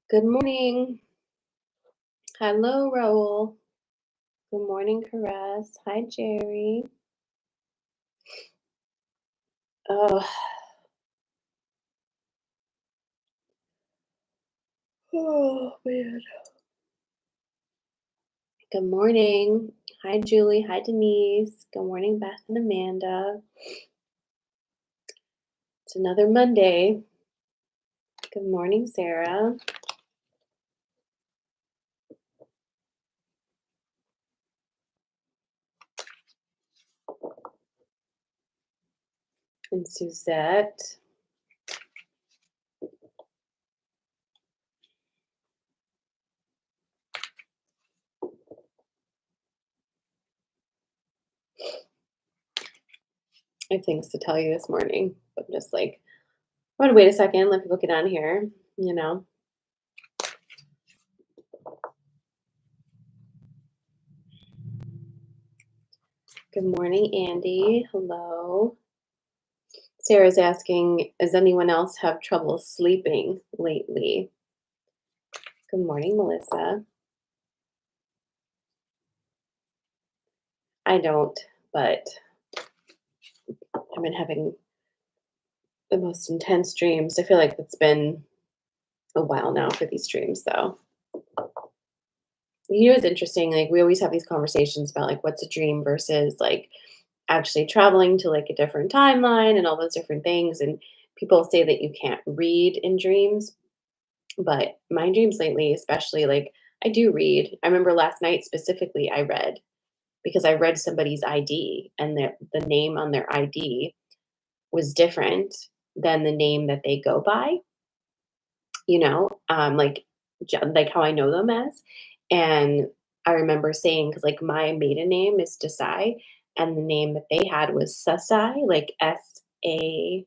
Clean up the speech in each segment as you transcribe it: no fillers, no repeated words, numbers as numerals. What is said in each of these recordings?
Good morning. Hello, Raul. Good morning, Caress. Hi, Jerry. Oh, oh man. Good morning. Hi, Julie. Hi, Denise. Good morning, Beth and Amanda. It's another Monday. Good morning, Sarah and Suzette. I have things to tell you this morning. I'm just like, I'm gonna wait a second, let people get on here, you know. Good morning, Andy. Hello. Sarah's asking, does anyone else have trouble sleeping lately? Good morning, Melissa. I don't, but I've been having the most intense dreams. I feel like it's been a while now for these dreams, though. You know, it's interesting. Like, we always have these conversations about like what's a dream versus like actually traveling to like a different timeline and all those different things. And people say that you can't read in dreams, but my dreams lately, especially like I do read. I remember last night specifically, I read because I read somebody's ID and the name on their ID was different than the name that they go by, like like how I know them as. And I remember saying, because like my maiden name is Desai, and the name that they had was Sasai, like Sasai.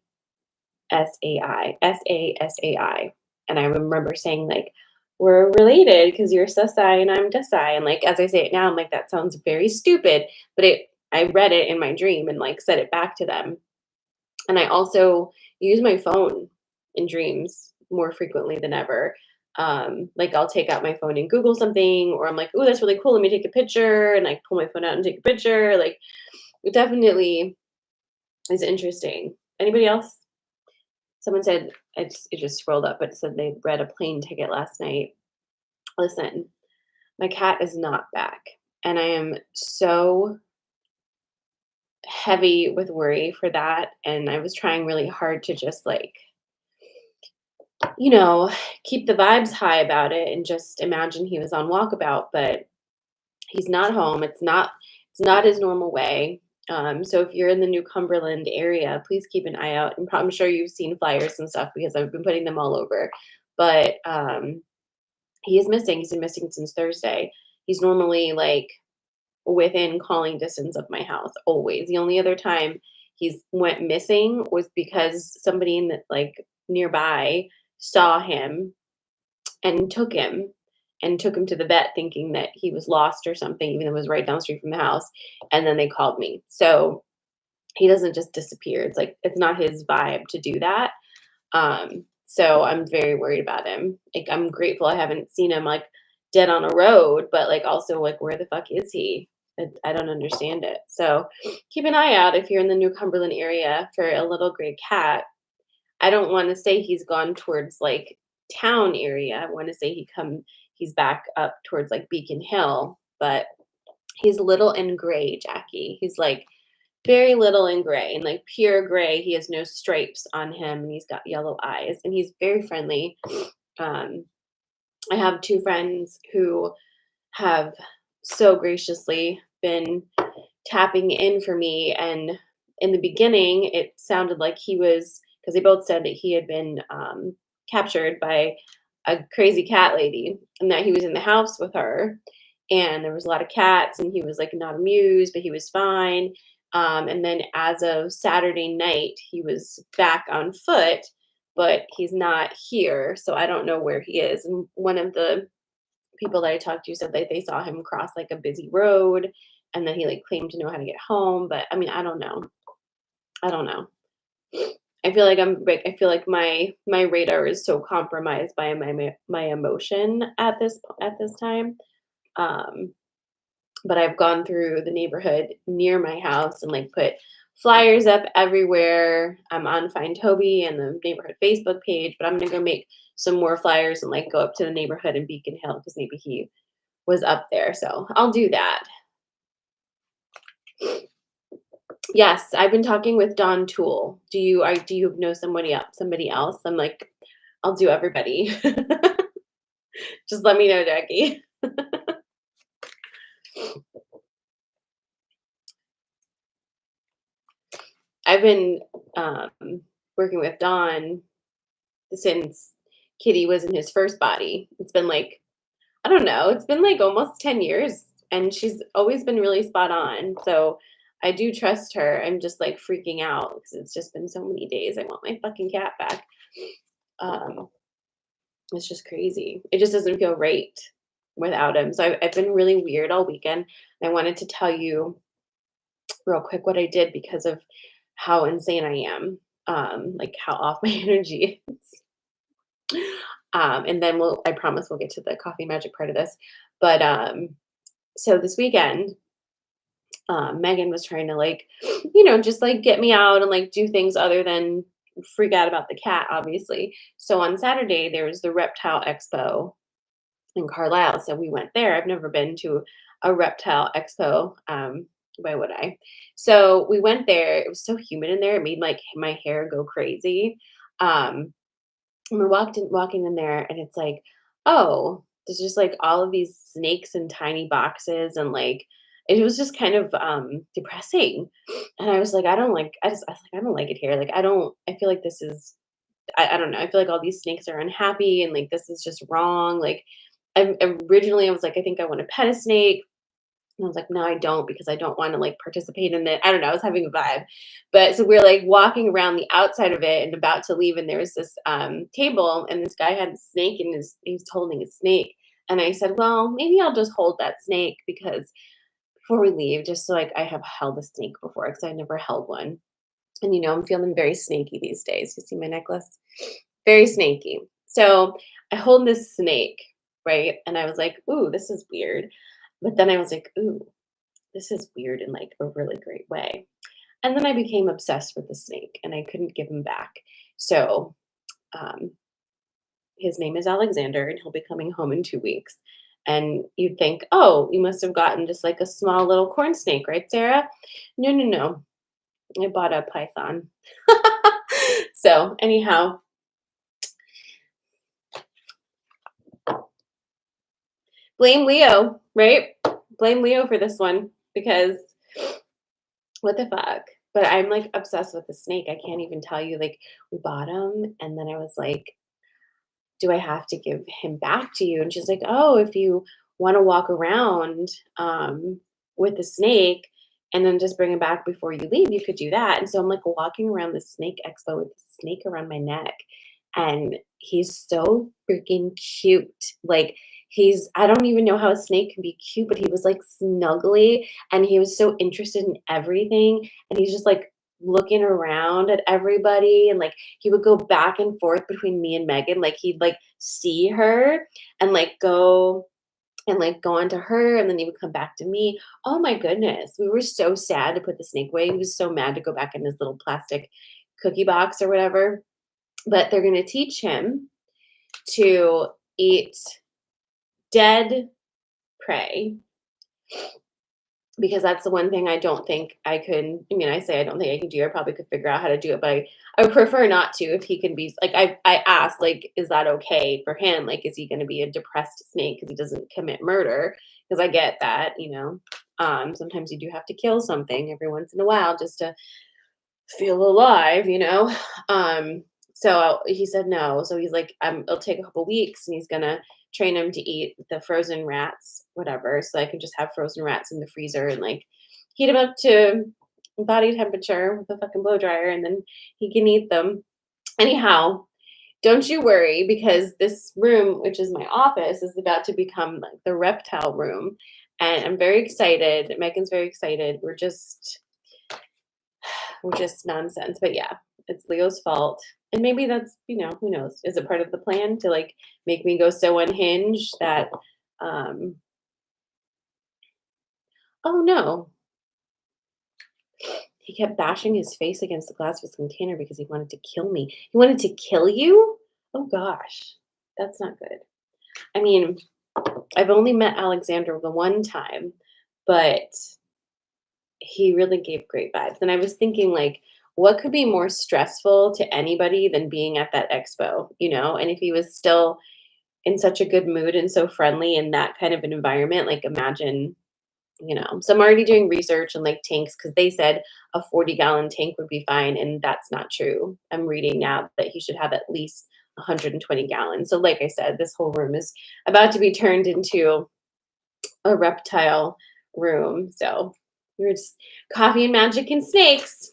And I remember saying like, we're related because you're Sasai and I'm Desai. And like as I say it now, I'm like, that sounds very stupid. But I read it in my dream and like said it back to them. And I also use my phone in dreams more frequently than ever. Like I'll take out my phone and Google something, or I'm like, "Oh, that's really cool. Let me take a picture," and I pull my phone out and take a picture. Like it definitely is interesting. Anybody else? Someone said it just scrolled up, but it said they read a plane ticket last night. Listen, my cat is not back, and I am so heavy with worry for that. And I was trying really hard to just like you know, keep the vibes high about it and just imagine he was on walkabout, but he's not home. It's not his normal way. So if you're in the New Cumberland area, please keep an eye out. And I'm sure you've seen flyers and stuff because I've been putting them all over. But he is missing. He's been missing since Thursday. He's normally like within calling distance of my house, always. The only other time he's went missing was because somebody in the like nearby saw him and took him to the vet thinking that he was lost or something, even though it was right down the street from the house. And then they called me. So he doesn't just disappear. It's like it's not his vibe to do that. So I'm very worried about him. Like I'm grateful I haven't seen him like dead on a road, but like also like where the fuck is he? I don't understand it. So keep an eye out if you're in the New Cumberland area for a little gray cat. I don't wanna say he's gone towards, like, town area. I wanna say he's back up towards, like, Beacon Hill, but he's little and gray, Jackie. He's, like, very little and gray and, like, pure gray. He has no stripes on him, and he's got yellow eyes, and he's very friendly. Um, I have 2 friends who have so graciously been tapping in for me, and in the beginning, it sounded like he was because they both said that he had been, captured by a crazy cat lady and that he was in the house with her, and there was a lot of cats, and he was, like, not amused, but he was fine, and then as of Saturday night, he was back on foot, but he's not here, so I don't know where he is, and one of the people that I talked to said that they saw him cross like a busy road and then he like claimed to know how to get home. But I mean, I don't know. I don't know. I feel like my radar is so compromised by my emotion at this time. Um, but I've gone through the neighborhood near my house and like put flyers up everywhere. I'm on Find Toby and the neighborhood Facebook page, but I'm gonna go make some more flyers and like go up to the neighborhood in Beacon Hill because maybe he was up there. So I'll do that. Yes, I've been talking with Don Toole. Do you know somebody else? Somebody else? I'm like, I'll do everybody. Just let me know, Jackie. I've been working with Don since Kitty was in his first body. It's been like, I don't know, it's been like almost 10 years and she's always been really spot on. So I do trust her. I'm just like freaking out because it's just been so many days. I want my fucking cat back. Um, it's just crazy. It just doesn't feel right without him. So I've been really weird all weekend. I wanted to tell you real quick what I did because of how insane I am. Like how off my energy is. And then I promise we'll get to the coffee magic part of this. But so this weekend, Megan was trying to like, just like get me out and like do things other than freak out about the cat, obviously. So on Saturday, there was the Reptile Expo in Carlisle. So we went there. I've never been to a reptile expo. Why would I? So we went there. It was so humid in there. It made like my hair go crazy. And we're walking in there, and it's like, oh, there's just like all of these snakes in tiny boxes, and like it was just kind of depressing. And I was like, I was like, I don't like it here. Like I feel like this is I don't know. I feel like all these snakes are unhappy and like this is just wrong. Like originally I was like, I think I want to pet a snake. And I was like, no, I don't because I don't want to like participate in it. I don't know. I was having a vibe. But so we're like walking around the outside of it and about to leave. And there was this table and this guy had a snake and he was holding a snake. And I said, well, maybe I'll just hold that snake because before we leave, just so like I have held a snake before because I never held one. And I'm feeling very snaky these days. You see my necklace? Very snaky. So I hold this snake, right? And I was like, ooh, this is weird. But then I was like, ooh, this is weird in like a really great way. And then I became obsessed with the snake and I couldn't give him back. So um, his name is Alexander and he'll be coming home in 2 weeks. And you'd think, oh, you must have gotten just like a small little corn snake, right, Sarah? No, no, no. I bought a python. So anyhow, blame Leo, right? Blame Leo for this one because what the fuck? But I'm like obsessed with the snake. I can't even tell you. Like we bought him, and then I was like, do I have to give him back to you? And she's like, oh, if you want to walk around with the snake and then just bring him back before you leave, you could do that. And so I'm like walking around the snake expo with the snake around my neck. And he's so freaking cute. Like I don't even know how a snake can be cute, but he was like snuggly and he was so interested in everything. And he's just like looking around at everybody and like he would go back and forth between me and Megan. Like he'd like see her and like go on to her and then he would come back to me. Oh my goodness. We were so sad to put the snake away. He was so mad to go back in his little plastic cookie box or whatever. But they're going to teach him to eat dead prey because that's the one thing I don't think I could. I mean, I say I don't think I can do. I probably could figure out how to do it, but I would prefer not to. If he can be like, I asked, like, is that okay for him? Like, is he going to be a depressed snake because he doesn't commit murder? Because I get that, sometimes you do have to kill something every once in a while just to feel alive. So he said no. So he's like, it'll take a couple weeks, and he's gonna train him to eat the frozen rats, whatever. So I can just have frozen rats in the freezer and like heat them up to body temperature with a fucking blow dryer, and then he can eat them. Anyhow, don't you worry because this room, which is my office, is about to become like the reptile room, and I'm very excited. Megan's very excited. We're just nonsense, but yeah. It's Leo's fault. And maybe that's, who knows? Is it part of the plan to like make me go so unhinged that um oh no, he kept bashing his face against the glass of his container because he wanted to kill me. He wanted to kill you? Oh gosh. That's not good. I mean, I've only met Alexander the one time, but he really gave great vibes. And I was thinking, like, what could be more stressful to anybody than being at that expo, And if he was still in such a good mood and so friendly in that kind of an environment, like, imagine, So I'm already doing research on like tanks because they said a 40-gallon tank would be fine. And that's not true. I'm reading now that he should have at least 120 gallons. So, like I said, this whole room is about to be turned into a reptile room. So we're just coffee and magic and snakes.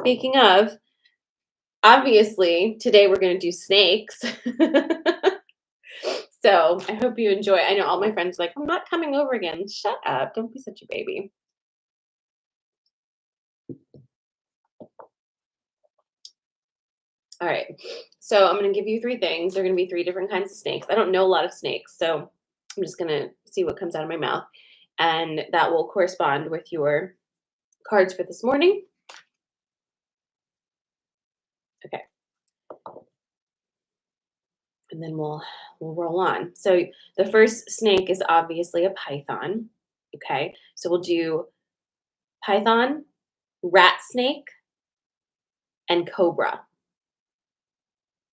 Speaking of, obviously, today we're going to do snakes. So I hope you enjoy. I know all my friends are like, I'm not coming over again. Shut up. Don't be such a baby. All right. So I'm going to give you three things. They're going to be three different kinds of snakes. I don't know a lot of snakes, so I'm just going to see what comes out of my mouth. And that will correspond with your cards for this morning. Okay. And then we'll roll on. So the first snake is obviously a python. Okay. So we'll do python, rat snake, and cobra.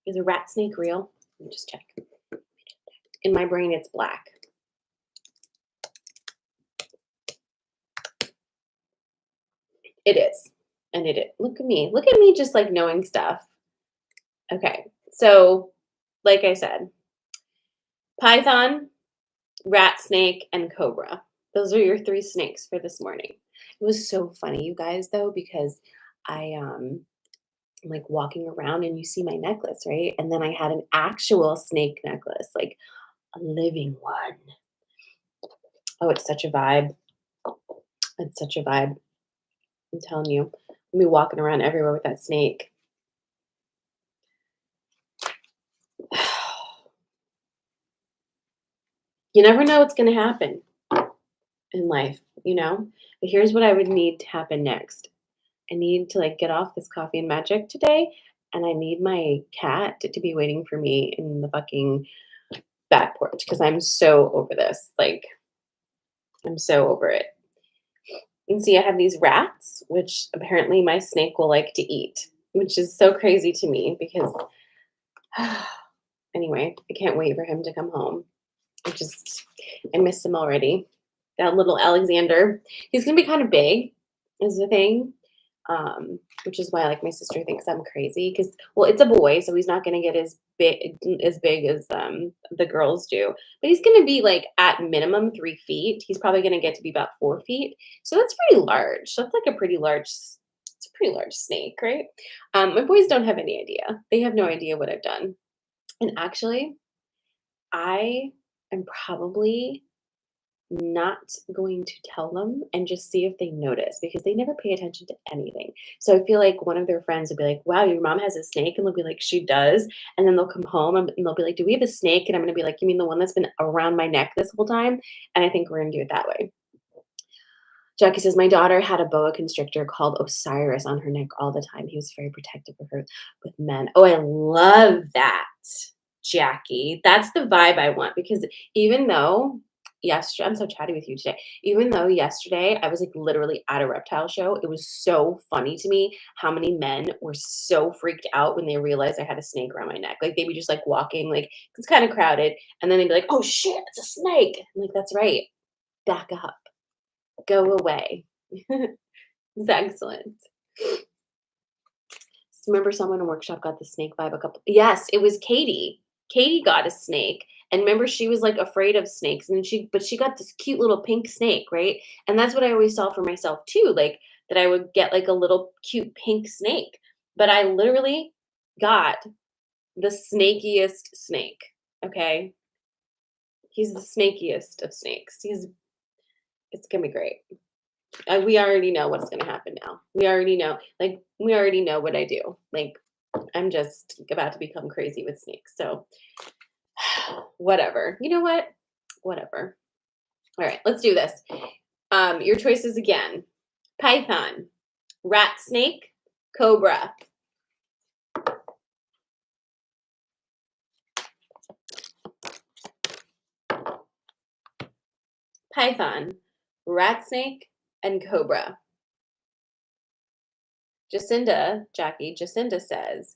Is a rat snake real? Let me just check. In my brain, it's black. It is. And it is. Look at me. Look at me just like knowing stuff. Okay. So, like I said, python, rat snake, and cobra. Those are your three snakes for this morning. It was so funny, you guys, though, because I'm like walking around and you see my necklace, right? And then I had an actual snake necklace, like a living one. Oh, it's such a vibe. It's such a vibe. I'm telling you. I'll be walking around everywhere with that snake. You never know what's going to happen in life. But here's what I would need to happen next. I need to like get off this coffee and magic today, and I need my cat to be waiting for me in the fucking back porch because I'm so over this. Like, I'm so over it. And see, I have these rats, which apparently my snake will like to eat, which is so crazy to me because, anyway, I can't wait for him to come home. I miss him already. That little Alexander. He's gonna be kind of big, is the thing. Which is why like my sister thinks I'm crazy because well, it's a boy, so he's not gonna get as big as the girls do. But he's gonna be like at minimum 3 feet. He's probably gonna get to be about 4 feet. So that's pretty large. So that's like it's a pretty large snake, right? My boys don't have any idea. They have no idea what I've done. And actually, I am probably not going to tell them and just see if they notice because they never pay attention to anything. So I feel like one of their friends would be like, "Wow, your mom has a snake," and they'll be like, "She does." And then they'll come home and they'll be like, "Do we have a snake?" And I'm going to be like, "You mean the one that's been around my neck this whole time?" And I think we're going to do it that way. Jackie says, my daughter had a boa constrictor called Osiris on her neck all the time. He was very protective of her with men. Oh, I love that, Jackie. That's the vibe I want because even though yesterday, I'm so chatty with you today. Even though yesterday I was like literally at a reptile show, it was so funny to me how many men were so freaked out when they realized I had a snake around my neck. Like they'd be just like walking, like it's kind of crowded, and then they'd be like, "Oh shit, it's a snake!" I'm like, "That's right. Back up. Go away." It's excellent. Remember someone in workshop got the snake vibe a couple yes, it was Katie. Katie got a snake, and remember she was, like, afraid of snakes, and she got this cute little pink snake, right? And that's what I always saw for myself too, like, that I would get, like, a little cute pink snake, but I literally got the snakiest snake, okay? He's the snakiest of snakes. It's gonna be great. We already know what's gonna happen now. We already know. Like, we already know what I do. Like, I'm just about to become crazy with snakes. So, whatever. You know what? Whatever. All right, let's do this. Your choices again: python, rat snake, cobra. Python, rat snake, and cobra. Jacinda says,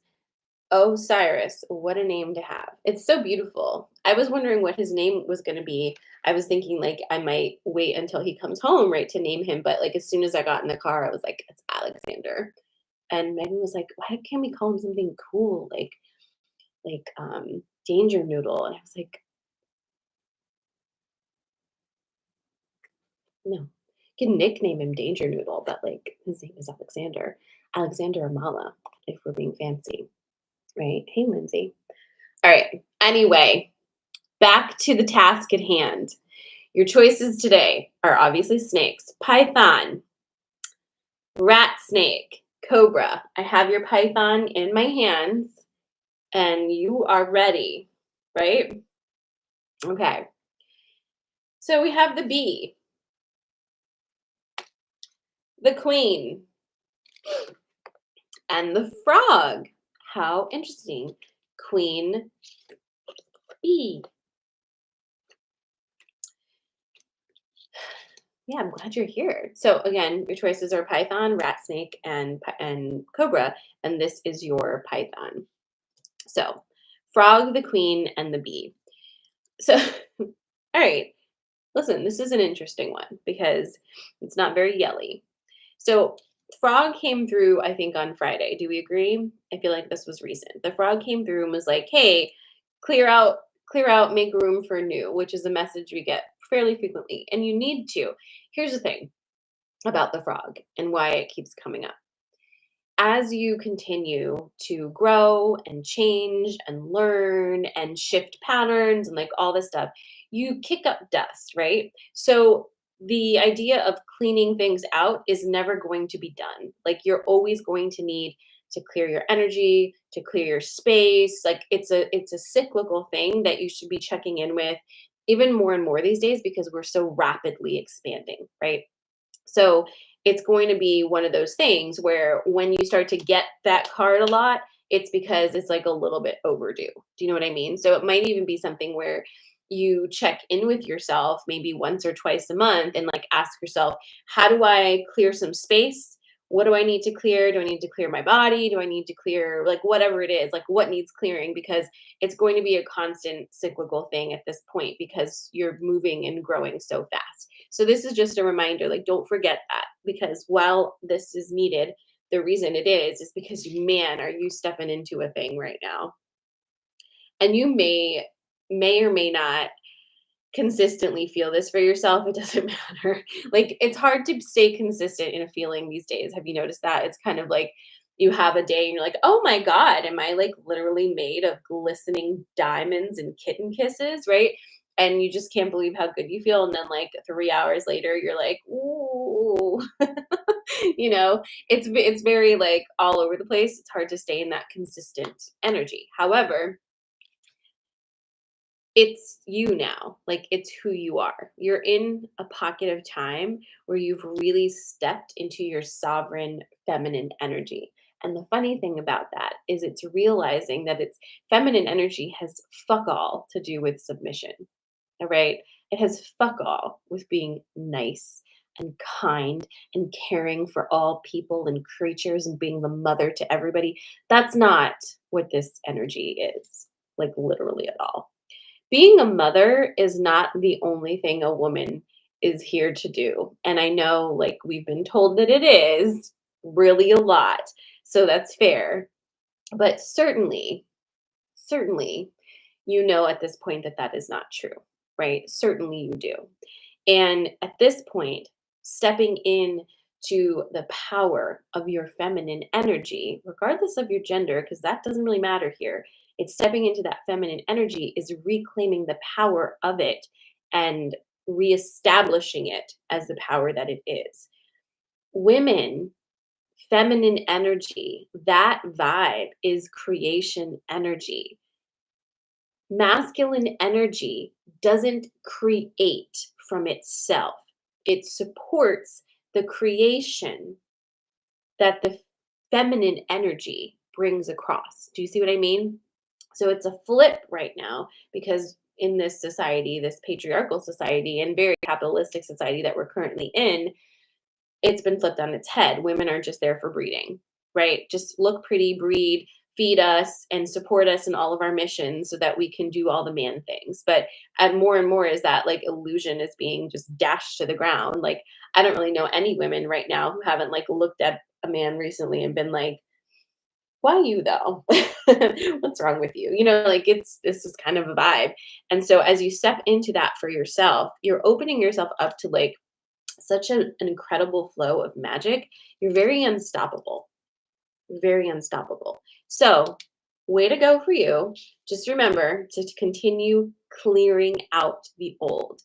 "Oh, Cyrus, what a name to have." It's so beautiful. I was wondering what his name was going to be. I was thinking like I might wait until he comes home, right, to name him. But like as soon as I got in the car, I was like, it's Alexander. And Megan was like, why can't we call him something cool like Danger Noodle? And I was like, no, you can nickname him Danger Noodle, but like his name is Alexander. Alexander Amala, if we're being fancy, right? Hey, Lindsay. All right. Anyway, back to the task at hand. Your choices today are obviously snakes, python, rat snake, cobra. I have your python in my hands and you are ready, right? Okay. So we have the bee, the queen, and the frog. How interesting. Queen, bee. Yeah, I'm glad you're here. So again, your choices are python, rat snake, and cobra, and this is your python. So, frog, the queen, and the bee. So, all right, listen, this is an interesting one because it's not very yelly. So, frog came through, I think, on Friday. Do we agree? I feel like this was recent. The frog came through and was like, "Hey, clear out, clear out, make room for new," which is a message we get fairly frequently, and you need to. Here's the thing about the frog and why it keeps coming up. As you continue to grow and change and learn and shift patterns and like all this stuff, you kick up dust, right? So the idea of cleaning things out is never going to be done. Like you're always going to need to clear your energy, to clear your space. Like it's a cyclical thing that you should be checking in with even more and more these days because we're so rapidly expanding, right? So it's going to be one of those things where when you start to get that card a lot, it's because it's like a little bit overdue. Do you know what I mean? So it might even be something where you check in with yourself maybe once or twice a month and like ask yourself, how do I clear some space? What do I need to clear? Do I need to clear my body? Do I need to clear like whatever it is, like what needs clearing? Because it's going to be a constant cyclical thing at this point because you're moving and growing so fast. So this is just a reminder, like don't forget that because while this is needed, the reason it is because man, are you stepping into a thing right now. And you may or may not consistently feel this for yourself. It doesn't matter. Like it's hard to stay consistent in a feeling these days. Have you noticed that? It's kind of like you have a day and you're like, "Oh my god, am I like literally made of glistening diamonds and kitten kisses?" Right? And you just can't believe how good you feel and then like 3 hours later you're like, "Ooh." It's very like all over the place. It's hard to stay in that consistent energy. However, it's you now. Like it's who you are. You're in a pocket of time where you've really stepped into your sovereign feminine energy. And the funny thing about that is it's realizing that it's feminine energy has fuck all to do with submission. All right. It has fuck all with being nice and kind and caring for all people and creatures and being the mother to everybody. That's not what this energy is, like literally at all. Being a mother is not the only thing a woman is here to do. And I know, like, we've been told that it is really a lot. So that's fair. But certainly, you know at this point that that is not true, right? Certainly you do. And at this point, stepping in to the power of your feminine energy, regardless of your gender, because that doesn't really matter here. It's stepping into that feminine energy is reclaiming the power of it and reestablishing it as the power that it is. Women, feminine energy, that vibe is creation energy. Masculine energy doesn't create from itself. It supports the creation that the feminine energy brings across. Do you see what I mean? So it's a flip right now because in this society, this patriarchal society and very capitalistic society that we're currently in, it's been flipped on its head. Women are just there for breeding, right? Just look pretty, breed, feed us, and support us in all of our missions so that we can do all the man things. But and more is that like illusion is being just dashed to the ground. Like I don't really know any women right now who haven't like looked at a man recently and been like, why you though? What's wrong with you? You know, like this is kind of a vibe. And so as you step into that for yourself, you're opening yourself up to like such an incredible flow of magic. You're very unstoppable. Very unstoppable. So, way to go for you. Just remember to continue clearing out the old.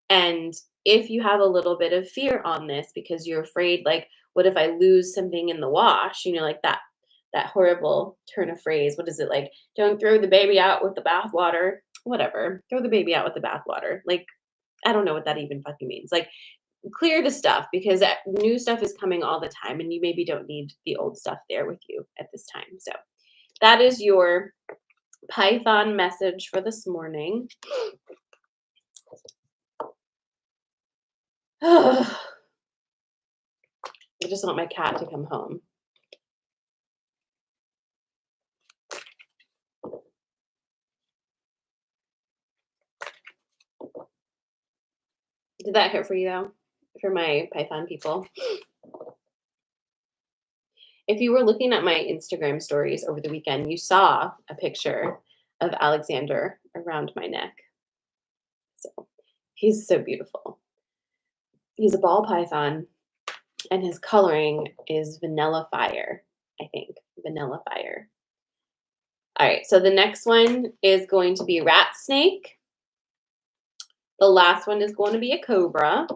And if you have a little bit of fear on this because you're afraid, like, what if I lose something in the wash? You know, like that horrible turn of phrase. What is it like? Don't throw the baby out with the bathwater. Whatever. Throw the baby out with the bathwater. Like, I don't know what that even fucking means. Like, clear the stuff because new stuff is coming all the time and you maybe don't need the old stuff there with you at this time. So that is your Python message for this morning. I just want my cat to come home. Did that hurt for you though? For my Python people? If you were looking at my Instagram stories over the weekend, you saw a picture of Alexander around my neck. So he's so beautiful. He's a ball python and his coloring is vanilla fire, I think. Vanilla fire. All right, so the next one is going to be a rat snake. The last one is going to be a cobra.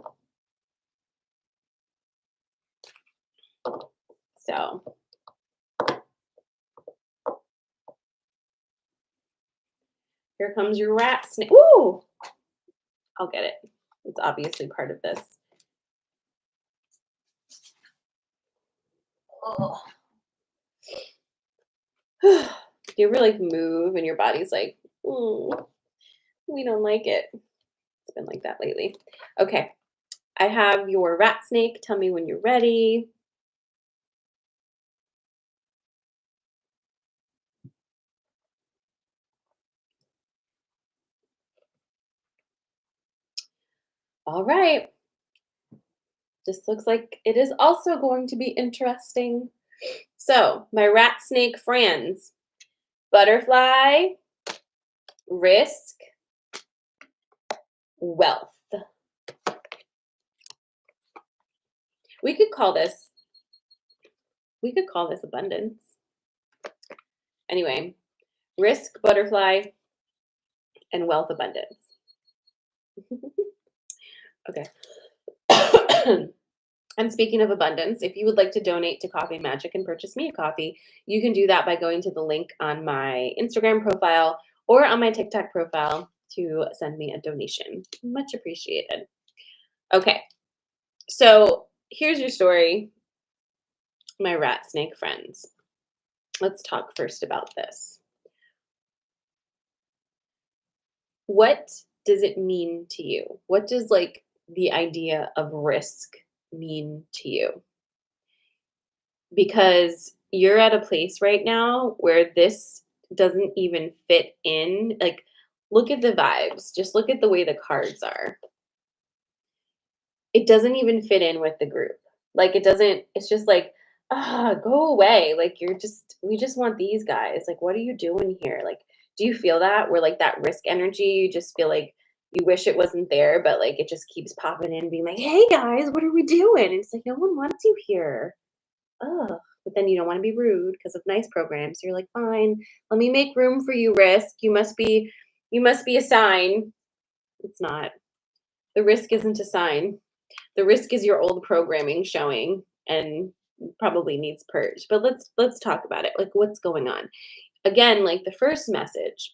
So here comes your rat snake. Ooh! I'll get it. It's obviously part of this. Oh. You ever like move and your body's like, we don't like it. It's been like that lately. Okay, I have your rat snake. Tell me when you're ready. All right. This looks like it is also going to be interesting. So, my rat snake friends, butterfly, risk, wealth. We could call this abundance. Anyway, risk, butterfly, and wealth abundance. Okay. And speaking of abundance, if you would like to donate to Coffee&Magic and purchase me a coffee, you can do that by going to the link on my Instagram profile or on my TikTok profile to send me a donation. Much appreciated. Okay, so here's your story, my rat snake friends. Let's talk first about this. What does it mean to you? What does like the idea of risk mean to you? Because you're at a place right now where this doesn't even fit in. Like, look at the vibes. Just look at the way the cards are. It doesn't even fit in with the group. Like, it doesn't, it's just like, go away. Like, we just want these guys. Like, what are you doing here? Like, do you feel that? Where, like, that risk energy, you just feel like you wish it wasn't there, but, like, it just keeps popping in, being like, hey, guys, what are we doing? And it's like, no one wants you here. Ugh. But then you don't want to be rude because of nice programs. So you're like, fine, let me make room for you, risk. You must be a sign. It's not. The risk isn't a sign. The risk is your old programming showing. and probably needs purged. But let's talk about it. Like what's going on? Again, like the first message,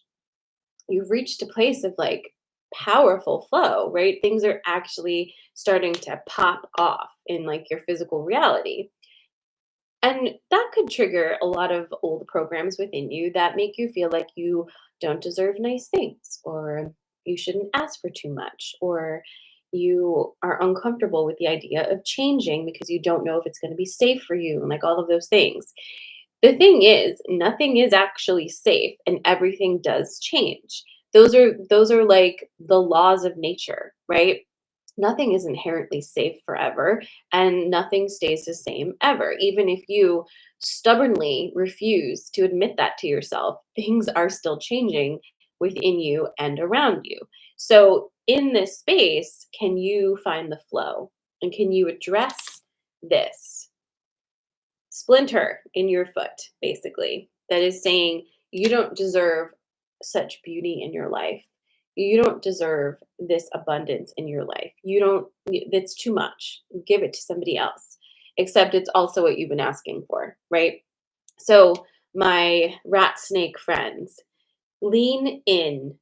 you've reached a place of like powerful flow, right? Things are actually starting to pop off in like your physical reality. And that could trigger a lot of old programs within you that make you feel like you don't deserve nice things, or you shouldn't ask for too much, or you are uncomfortable with the idea of changing because you don't know if it's going to be safe for you, and like all of those things. The thing is, nothing is actually safe and everything does change. Those are like the laws of nature, right? Nothing is inherently safe forever and nothing stays the same ever. Even if you stubbornly refuse to admit that to yourself, things are still changing within you and around you. So, in this space, can you find the flow and can you address this splinter in your foot, basically, that is saying you don't deserve such beauty in your life. You don't deserve this abundance in your life. You don't, it's too much. Give it to somebody else. Except it's also what you've been asking for, right? So, my rat snake friends, lean in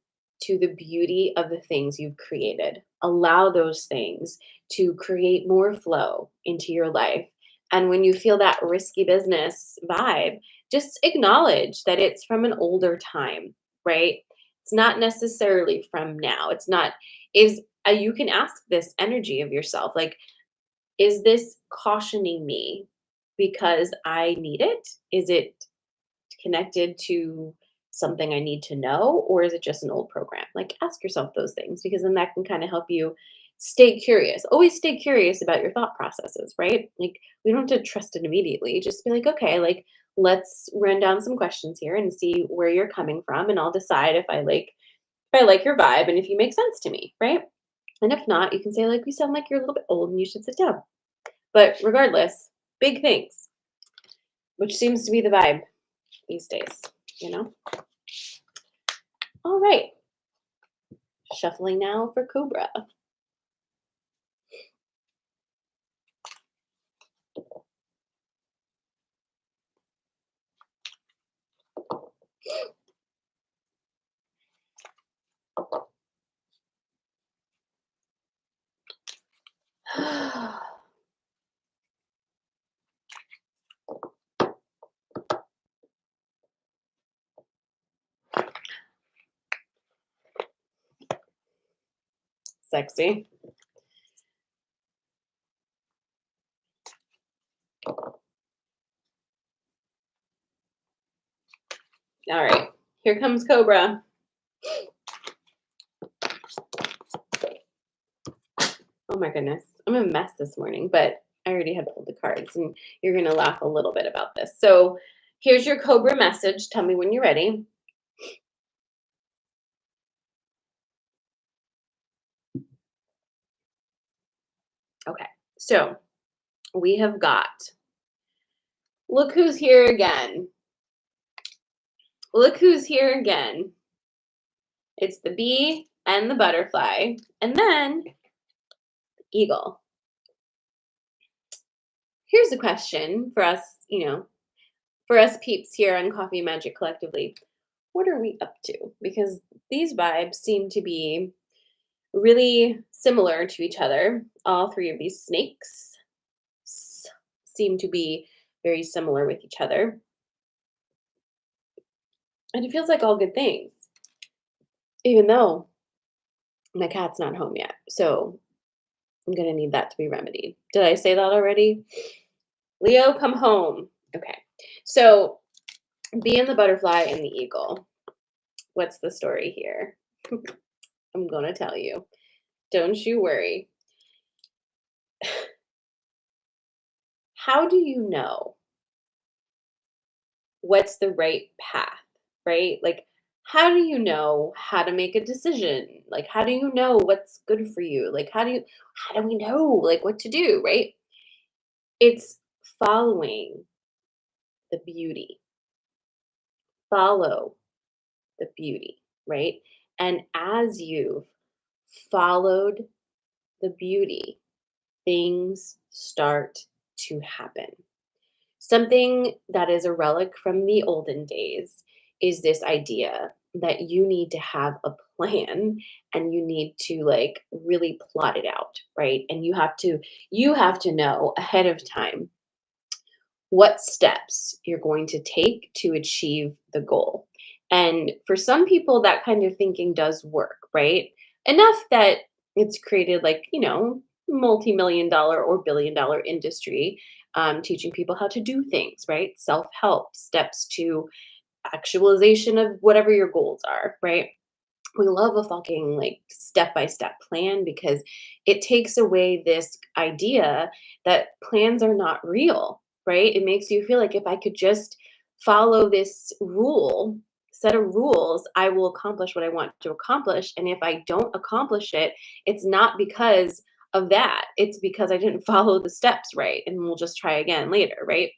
to the beauty of the things you've created. Allow those things to create more flow into your life. And when you feel that risky business vibe, just acknowledge that it's from an older time, right? It's not necessarily from now. It's not, is, you can ask this energy of yourself, like, is this cautioning me because I need it? Is it connected to something I need to know, or is it just an old program? Like, ask yourself those things because then that can kind of help you stay curious. Always stay curious about your thought processes, right? Like, we don't have to trust it immediately. Just be like, okay, like, let's run down some questions here and see where you're coming from, and I'll decide if I like your vibe and if you make sense to me, right? And if not, you can say like, you sound like you're a little bit old and you should sit down. But regardless, big things, which seems to be the vibe these days, you know? All right, shuffling now for Cobra. Sexy. All right, here comes Cobra. Oh my goodness, I'm a mess this morning, but I already had pulled the cards, and you're gonna laugh a little bit about this. So here's your Cobra message. Tell me when you're ready. Okay, so we have got, look who's here again. Look who's here again. It's the bee and the butterfly, and then eagle. Here's a question for us, for us peeps here on Coffee and Magic collectively. What are we up to? Because these vibes seem to be really similar to each other. All three of these snakes seem to be very similar with each other. And it feels like all good things, even though my cat's not home yet. So I'm going to need that to be remedied. Did I say that already? Leo, come home. Okay. So, being the butterfly and the eagle, what's the story here? I'm going to tell you. Don't you worry. How do you know what's the right path, right? Like, how do you know how to make a decision? Like, how do you know what's good for you? Like, how do we know like what to do, right? It's following the beauty. Follow the beauty, right? And as you've followed the beauty, things start to happen. Something that is a relic from the olden days is this idea that you need to have a plan and you need to like really plot it out, right? And you have to know ahead of time what steps you're going to take to achieve the goal. And for some people, that kind of thinking does work, right? Enough that it's created like, multi-million dollar or billion-dollar industry, teaching people how to do things, right? Self-help, steps to actualization of whatever your goals are, right? We love a fucking like step-by-step plan because it takes away this idea that plans are not real, right? It makes you feel like if I could just follow this set of rules, I will accomplish what I want to accomplish. And if I don't accomplish it, it's not because of that. It's because I didn't follow the steps right. And we'll just try again later, right?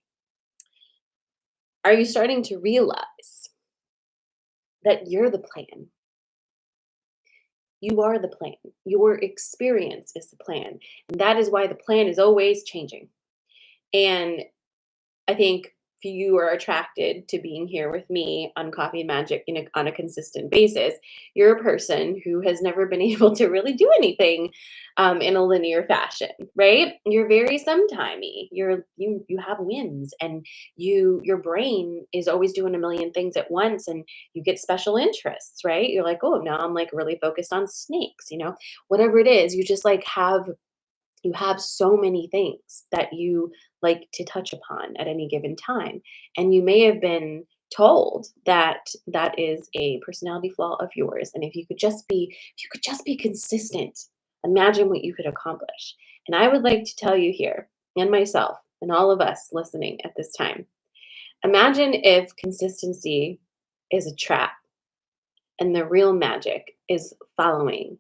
Are you starting to realize that you're the plan? You are the plan. Your experience is the plan. And that is why the plan is always changing. And I think if you are attracted to being here with me on Coffee and Magic on a consistent basis, you're a person who has never been able to really do anything in a linear fashion, right? You're very sometimey. You have wins, and your brain is always doing a million things at once, and you get special interests, right? You're like, oh, now I'm like really focused on snakes, whatever it is. You have so many things that you like to touch upon at any given time. And you may have been told that that is a personality flaw of yours. And if you could just be consistent, imagine what you could accomplish. And I would like to tell you here, and myself, and all of us listening at this time, imagine if consistency is a trap and the real magic is following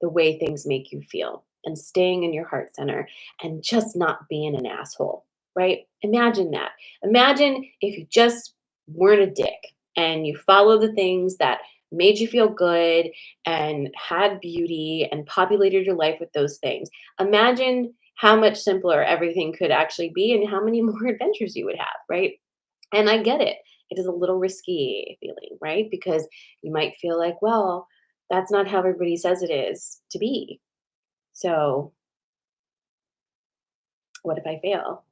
the way things make you feel and staying in your heart center and just not being an asshole, right? Imagine that. Imagine if you just weren't a dick and you follow the things that made you feel good and had beauty and populated your life with those things. Imagine how much simpler everything could actually be and how many more adventures you would have, right? And I get it. It is a little risky feeling, right? Because you might feel like, well, that's not how everybody says it is to be. So, what if I fail?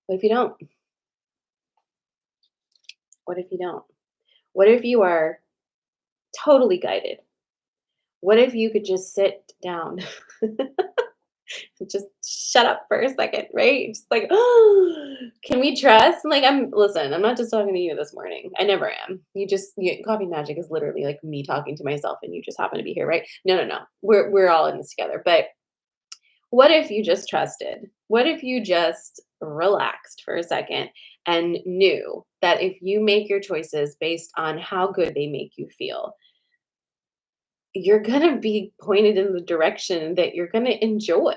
What if you don't? What if you don't? What if you are totally guided? What if you could just sit down and just shut up for a second, right? Just like, can we trust? And like, listen, I'm not just talking to you this morning. I never am. Coffee Magic is literally like me talking to myself and you just happen to be here, right? No, no, no. We're all in this together. But what if you just trusted? What if you just relaxed for a second and knew that if you make your choices based on how good they make you feel, you're gonna be pointed in the direction that you're gonna enjoy,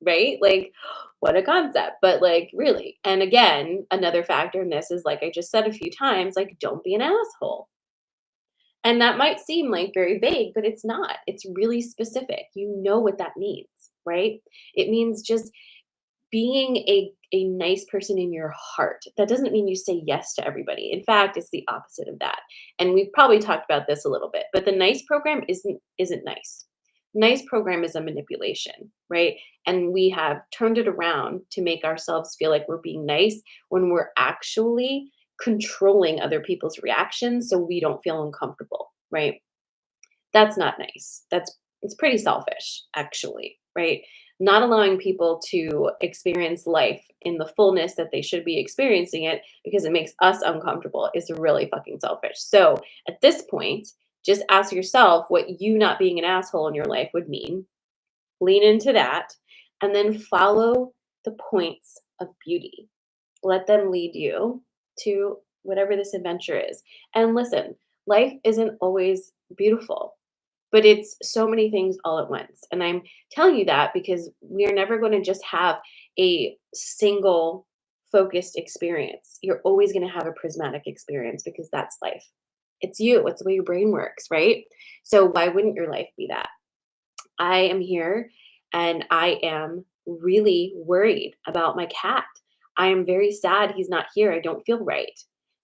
right? Like, what a concept, but like, really. And again, another factor in this is like I just said a few times, like, don't be an asshole. And that might seem like very vague, but it's not. It's really specific. You know what that means, right? It means just being a nice person in your heart. That doesn't mean you say yes to everybody. In fact, it's the opposite of that. And we've probably talked about this a little bit, but the nice program isn't nice. Nice program is a manipulation, right? And we have turned it around to make ourselves feel like we're being nice when we're actually controlling other people's reactions so we don't feel uncomfortable, right? That's not nice. It's pretty selfish, actually, right? Not allowing people to experience life in the fullness that they should be experiencing it because it makes us uncomfortable is really fucking selfish. So at this point, just ask yourself what you not being an asshole in your life would mean. Lean into that and then follow the points of beauty. Let them lead you to whatever this adventure is. And listen, life isn't always beautiful, but it's so many things all at once. And I'm telling you that because we are never going to just have a single focused experience. You're always going to have a prismatic experience because that's life. It's you, it's the way your brain works, right? So why wouldn't your life be that? I am here and I am really worried about my cat. I am very sad he's not here. I don't feel right.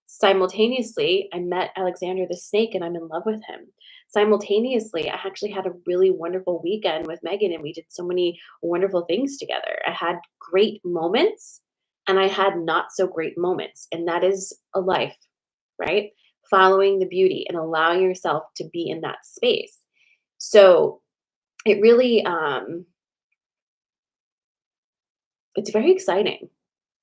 Simultaneously, I met Alexander the snake and I'm in love with him. Simultaneously, I actually had a really wonderful weekend with Megan and we did so many wonderful things together. I had great moments and I had not so great moments. And that is a life, right? Following the beauty and allowing yourself to be in that space. So it really, it's very exciting.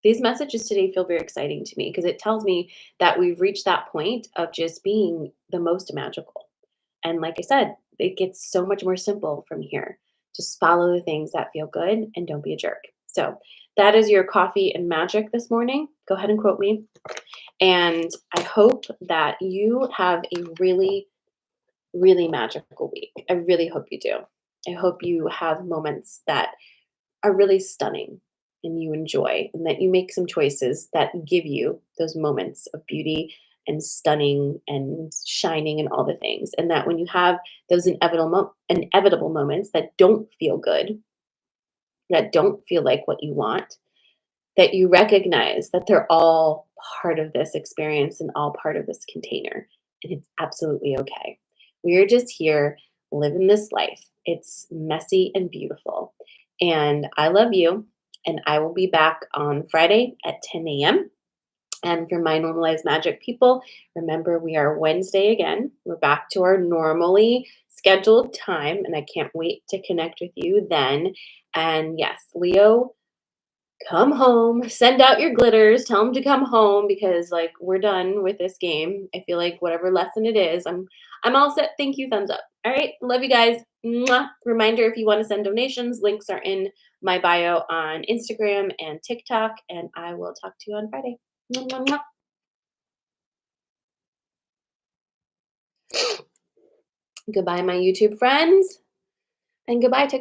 These messages today feel very exciting to me because it tells me that we've reached that point of just being the most magical. And like I said, it gets so much more simple from here. Just follow the things that feel good and don't be a jerk. So that is your coffee and magic this morning. Go ahead and quote me. And I hope that you have a really, really magical week. I really hope you do. I hope you have moments that are really stunning and you enjoy, and that you make some choices that give you those moments of beauty and stunning and shining and all the things. And that when you have those inevitable moments that don't feel good, that don't feel like what you want, that you recognize that they're all part of this experience and all part of this container. And it's absolutely okay. We're just here living this life. It's messy and beautiful. And I love you. And I will be back on Friday at 10 a.m. And for my normalized magic people, remember we are Wednesday again. We're back to our normally scheduled time. And I can't wait to connect with you then. And yes, Leo, come home, send out your glitters, tell them to come home because like we're done with this game. I feel like whatever lesson it is, I'm all set. Thank you, thumbs up. All right, love you guys. Mwah. Reminder, if you want to send donations, links are in my bio on Instagram and TikTok, and I will talk to you on Friday. Mwah, mwah, mwah. Goodbye, my YouTube friends, and goodbye, TikTok.